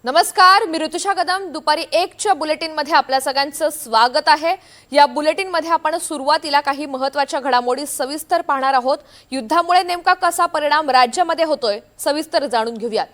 नमस्कार, मी ऋतुषा कदम. दुपारी 1च्या बुलेटिनमध्ये आपल्या सगळ्यांचं स्वागत आहे. या बुलेटिनमध्ये आपण सुरुवातीला काही महत्त्वाच्या घडामोडी सविस्तर पाहणार आहोत. युद्धामुळे नेमका कसा परिणाम राज्यामध्ये होतोय सविस्तर जाणून घेऊयात.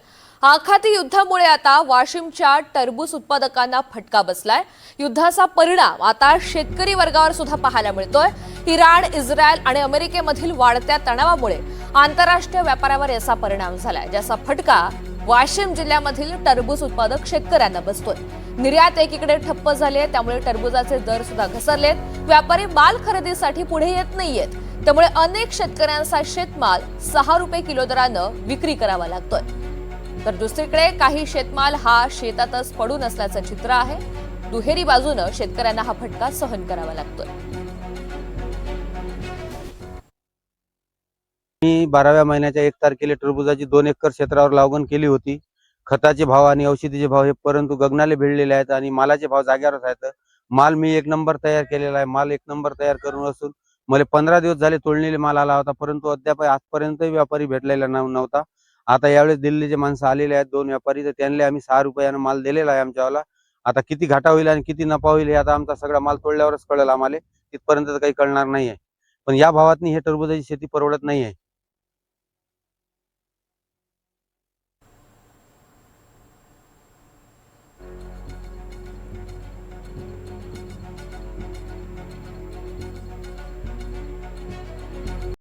आखाती युद्धामुळे आता वाशिमच्या टरबूज उत्पादकांना फटका बसलाय. युद्धाचा परिणाम आता शेतकरी वर्गावर सुद्धा पाहायला मिळतोय. इराण, इस्रायल आणि अमेरिकेमधील वाढत्या तणावामुळे आंतरराष्ट्रीय व्यापारावर याचा परिणाम झालाय, ज्याचा फटका वाशिम जिल्ह्यामधील टरबूज उत्पादक शेतकऱ्यांना बसतोय. निर्यात एकीकडे ठप्प झाली आहे, त्यामुळे टरबूजाचे दर सुद्धा घसरलेत. व्यापारी माल खरेदीसाठी पुढे येत नाहीयेत, त्यामुळे अनेक शेतकऱ्यांचा शेतमाल 6 रुपये किलो दरानं विक्री करावा लागतोय. तर दुसरीकडे काही शेतमाल हा शेतातच पडून असल्याचं चित्र आहे. दुहेरी बाजूनं शेतकऱ्यांना हा फटका सहन करावा लागतोय. मी 12व्या महिन्याच्या 1 तारखेला टरबूजाची 2 एकर क्षेत्रावर लागवड केली होती. खताचे भाव आणि औषधीचे भाव हे परंतु गगनाले भिडलेले आहेत आणि मालाचे भाव जाग्यावरच आहेत. माल मी 1 नंबर तयार केलेला आहे. माल 1 नंबर तयार करून असून मला 15 दिवस झाले तोडणीला माल आला होता, परंतु अद्याप आजपर्यंत व्यापारी भेटलेला नव्हता. आता यावेळेस दिल्लीचे माणसं आलेले आहेत, 2 व्यापारी, तर त्यांना आम्ही 6 रुपयानं माल दिलेला आहे आमच्यावाला. आता किती घाटा होईल आणि किती नफा होईल हे आता आमचा सगळा माल तोडल्यावरच कळेल आम्हाला. तिथपर्यंत काही कळणार नाही आहे. पण या भावातनी हे टरबूजाची शेती परवडत नाही आहे.